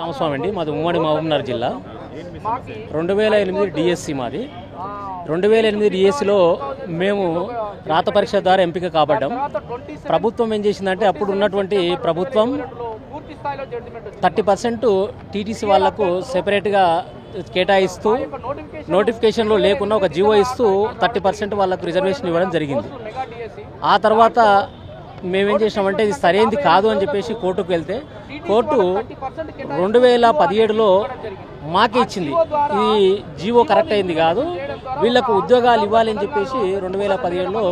రామస్వామి అండి, మాది ఉమ్మడి మహబూబ్నగర్ జిల్లా. 2008 డిఎస్సి మాది. 2008 డిఎస్సిలో మేము రాత పరీక్ష ద్వారా ఎంపిక కాబడ్డాం. ప్రభుత్వం ఏం చేసిందంటే అప్పుడు ఉన్నటువంటి ప్రభుత్వం 30% టీటీసీ వాళ్లకు సెపరేట్గా కేటాయిస్తూ నోటిఫికేషన్లో లేకుండా ఒక జీవో ఇస్తూ 30% వాళ్ళకు రిజర్వేషన్ ఇవ్వడం జరిగింది. ఆ తర్వాత మేమేం చేసినామంటే ఇది సరైనది కాదు అని చెప్పేసి కోర్టుకు వెళ్తే కోర్టు 2017లో మాకే ఇచ్చింది. ఈ జీవో కరెక్ట్ అయింది కాదు, వీళ్లకు ఉద్యోగాలు ఇవ్వాలి అని చెప్పేసి 2017లో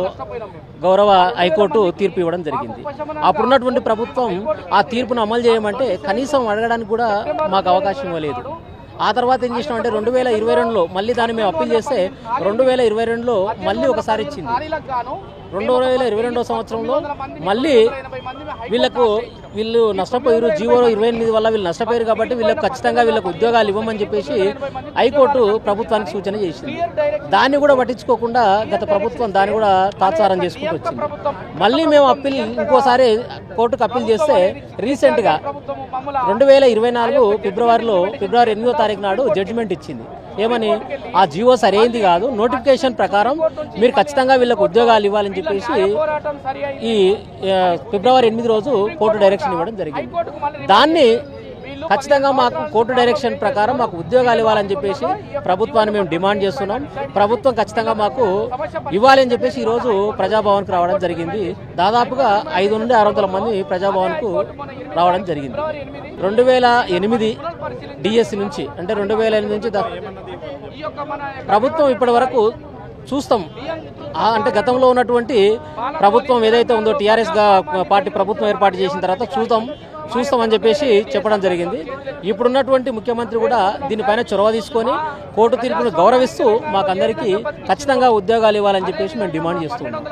గౌరవ హైకోర్టు తీర్పు ఇవ్వడం జరిగింది. అప్పుడున్నటువంటి ప్రభుత్వం ఆ తీర్పును అమలు చేయమంటే కనీసం అడగడానికి కూడా మాకు అవకాశం ఇవ్వలేదు. ఆ తర్వాత ఏం చేసినామంటే 2022లో మళ్ళీ దాన్ని మేము అప్పీల్ చేస్తే 2022లో మళ్ళీ ఒకసారి ఇచ్చింది. 2022 సంవత్సరంలో మళ్ళీ వీళ్ళు నష్టపోయారు, జీవో 28 వల్ల వీళ్ళు నష్టపోయారు కాబట్టి వీళ్ళకి ఖచ్చితంగా వీళ్ళకి ఉద్యోగాలు ఇవ్వమని చెప్పేసి హైకోర్టు ప్రభుత్వానికి సూచన చేసింది. దాన్ని కూడా పట్టించుకోకుండా గత ప్రభుత్వం దాన్ని కూడా తాత్సారం చేసుకుంటూ వచ్చింది. మళ్ళీ మేము ఇంకోసారి కోర్టుకు అప్పీల్ చేస్తే రీసెంట్గా 2024 ఫిబ్రవరి 8వ తారీఖు నాడు జడ్జిమెంట్ ఇచ్చింది. ఏమని, ఆ జీవో సరైనది కాదు, నోటిఫికేషన్ ప్రకారం మీరు ఖచ్చితంగా వీళ్ళకు ఉద్యోగాలు ఇవ్వాలని చెప్పేసి ఈ ఫిబ్రవరి 8 రోజు కోర్టు డైరెక్షన్ ఇవ్వడం జరిగింది. దాన్ని ఖచ్చితంగా మాకు కోర్టు డైరెక్షన్ ప్రకారం మాకు ఉద్యోగాలు ఇవ్వాలని చెప్పేసి ప్రభుత్వాన్ని మేము డిమాండ్ చేస్తున్నాం. ప్రభుత్వం ఖచ్చితంగా మాకు ఇవ్వాలి అని చెప్పేసి ఈరోజు ప్రజాభవన్కు రావడం జరిగింది. దాదాపుగా 5 నుండి 600 మంది ప్రజాభవన్కు రావడం జరిగింది. 2008 డిఎస్సి నుంచి, అంటే 2008 నుంచి ప్రభుత్వం ఇప్పటి వరకు చూస్తాం. అంటే గతంలో ఉన్నటువంటి ప్రభుత్వం ఏదైతే ఉందో టీఆర్ఎస్ పార్టీ ప్రభుత్వం ఏర్పాటు చేసిన తర్వాత చూస్తామని చెప్పేసి చెప్పడం జరిగింది. ఇప్పుడున్నటువంటి ముఖ్యమంత్రి కూడా దీనిపైన చొరవ తీసుకొని కోర్టు తీర్పును గౌరవిస్తూ మాకందరికీ ఖచ్చితంగా ఉద్యోగాలు ఇవ్వాలని చెప్పేసి మేము డిమాండ్ చేస్తున్నాం.